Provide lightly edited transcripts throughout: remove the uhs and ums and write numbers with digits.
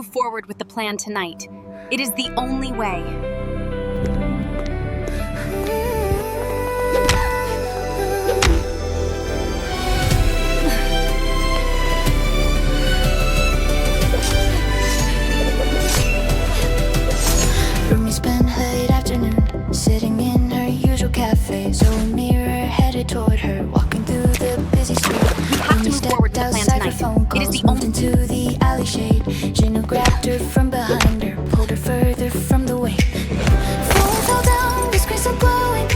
move forward with the plan tonight. It is the only way. Rumi spent late afternoon sitting in her usual cafe. Zoey and Mira headed toward her, walking through the busy street. We have to move forward with the plan tonight. It is the only into the alley shade. Jinu grabbed her from behind her, pulled her further from the way. Phone fell down, the screen still glowing,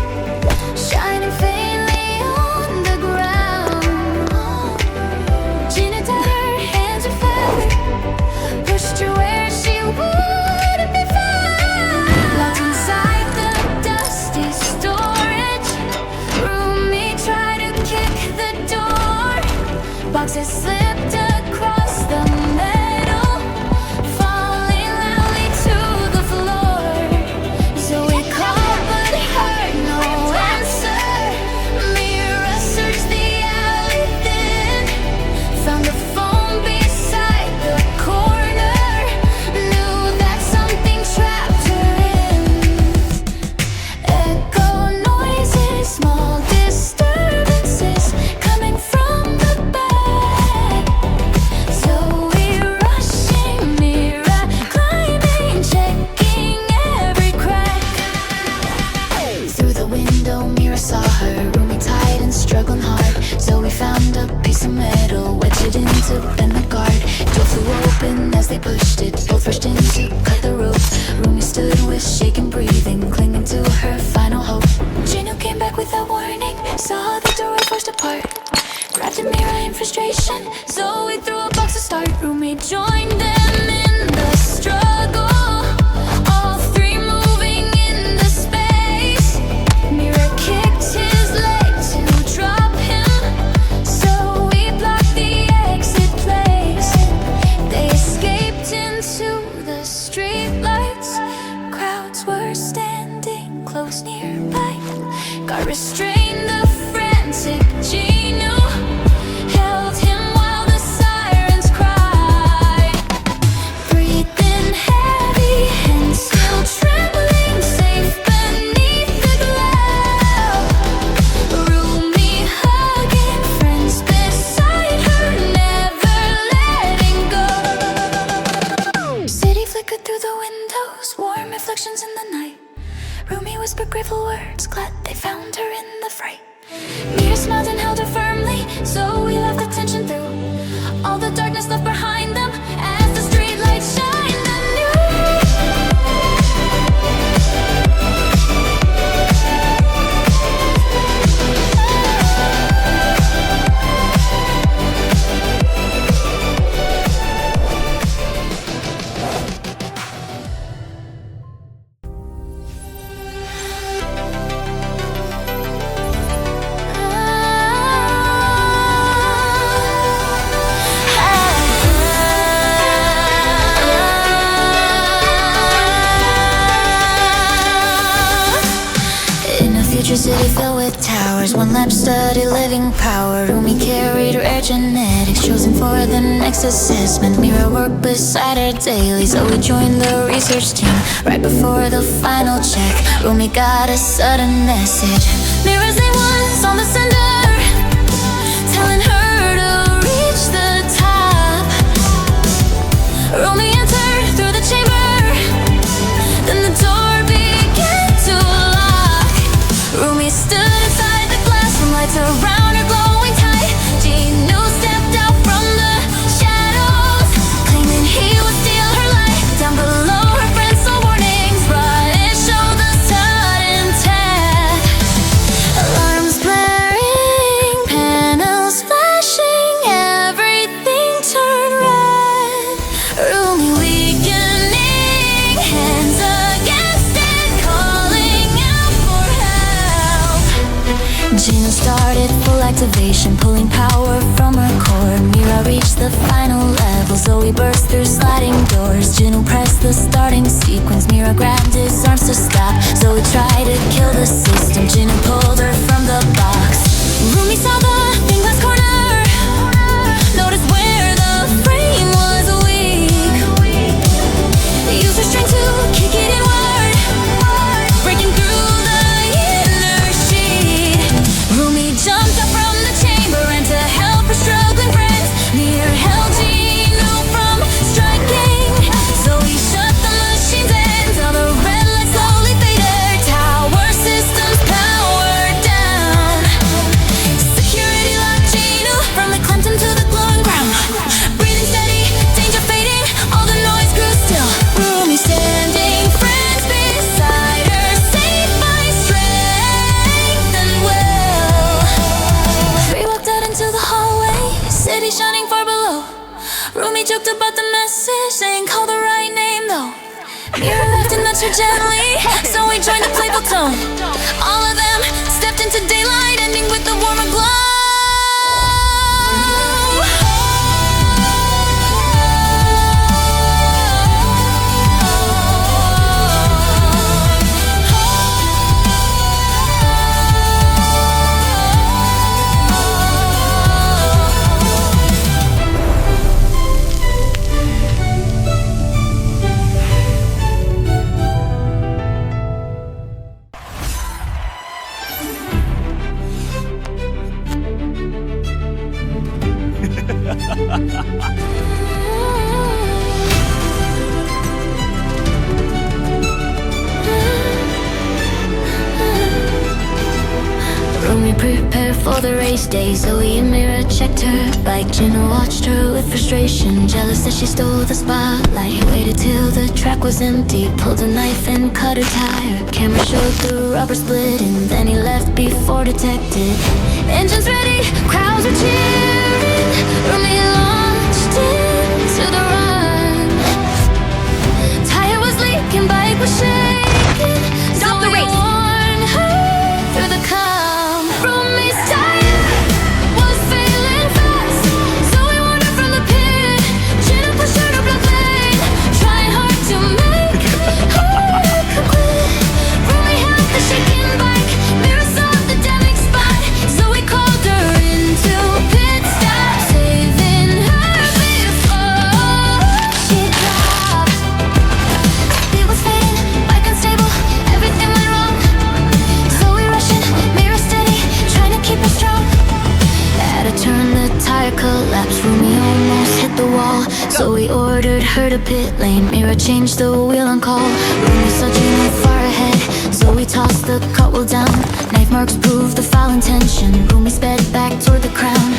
shining faintly on the ground. Jinu tied her hands with feather, pushed her where she wouldn't be found. Locked inside the dusty storage, Rumi tried to kick the door. Boxes slipped across the metal, falling loudly to the floor. Zoey called but heard no answer. Mira searched the alley thin, found the phone beside the corner, knew that something trapped her in. Echo noises, small disturbances coming from the back. Zoey rushing, Mira climbing, checking every crack. Through the window, Mira saw her, Rumi tight and struggling hard. Zoey found a piece of metal, wedged it in to bend the guard. Door flew open as they pushed it, both rushed in to cut the rope. Rumi stood with shaken breathing, clinging to her final hope. Jinu came back without warning, saw the doorway forced apart, grabbed a Mira in frustration. Zoey threw a box to start, Rumi joined them in the struggle. All three moving in the space. Mira kicked his leg to drop him, so we blocked the exit place. They escaped into the streetlights. Crowds were standing close nearby. Got restrained, the frantic Jinu held him while the sirens cried. Breathing heavy and still trembling, safe beneath the glow. Rumi hugging friends beside her, never letting go. City flickered through the windows, warm reflections in the night. Rumi whispered grateful words, glad they found her in the fright. Mira smiled and held her firmly, so we left the tension through all the darkness left behind them as the streetlights shine anew. Future city filled with towers, one lamp study living power. Rumi carried rare genetics, chosen for the next assessment. Mira worked beside her daily, so we joined the research team. Right before the final check, Rumi got a sudden message. Mira's name was on the sender, telling her to reach the top. Rumi entered through the chamber, then the door began to lock. Rumi stood inside the glass, from lights around her glowing tight. Jinu stepped out from the shadows, claiming he would steal her light. Down below, her friends saw warnings, but it showed the sudden death. Alarms blaring, panels flashing, everything turned red. Rumi weakening, hands against it, calling out for help. Jinu started full activation, pulling power from her core. Mira reached the final level, Zoey burst through sliding doors. Jinu pressed the starting sequence, Mira grabbed his arms to stop. Zoey tried to kill the system, Jinu pulled her from the box. Rumi saw the thing glass corner, noticed where the frame was weak. touch her gently, so we joined the playful tone. All of them stepped into daylight, ending with a warmer glow. Rumi prepared for the race day. Zoey and Mira checked her bike. Jinu watched her with frustration, jealous that she stole the spotlight. Waited till the track was empty, pulled a knife and cut her tire. Camera showed the rubber split, and then he left before detected. Engines ready, crowds were cheering. Rumi launched into the run. Tire was leaking, bike was shaking. Stop the race. Warned her through the calm. Rumi's tire was failing fast, so we warned her from the pit. Jinu pushed her to block lane, trying hard to make her quit. Rumi held the shaking bike, Mira saw the damaged spot, so we called her into pit stop, saving her before she dropped. Speed was fading, bike unstable, everything went wrong. So we rushing, Mira steady, trying to keep her strong. At a turn, the tire collapsed. Rumi almost hit the wall, so we ordered her to pit lane. Mira changed the wheel on call. Rumi saw Jinu far ahead, so we tossed the cartwheel down. Knife marks proved the foul intention. Rumi sped back toward the crown.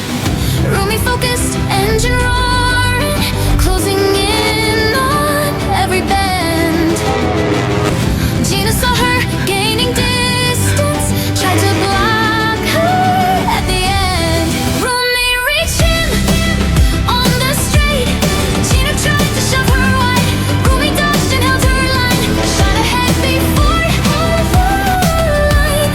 Rumi focused, engine roaring, closing in on every bend. Jinu saw her gaining distance, tried to block her at the end. Rumi reached in on the straight. Jinu tried to shove her wide. Rumi dodged and held her line. Shot ahead before the light.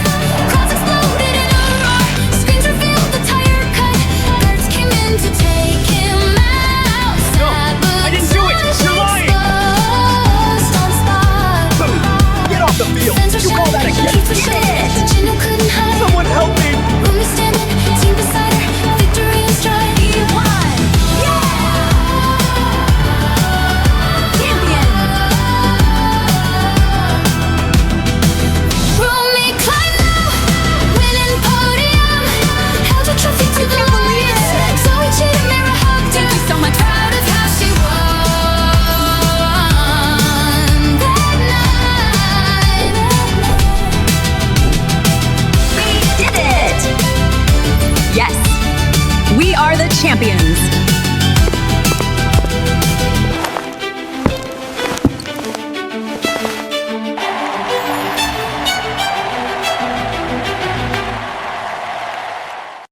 Crowds exploded in a roar. Screens revealed the tire cut. Guards came in to take him out. No, I didn't do it. You're lying. Exposed on spot. Get off the field! You call that a kick? Jinu couldn't hide. Someone help me! Rumi standing, team beside her, victory in stride. He won! Champion! Rumi climbed the winning podium, held her trophy to the lights. Zoey cheated, Mira hugged her. Thank you so much. Proud of how she won that night. We did it! Yes, we are the champions.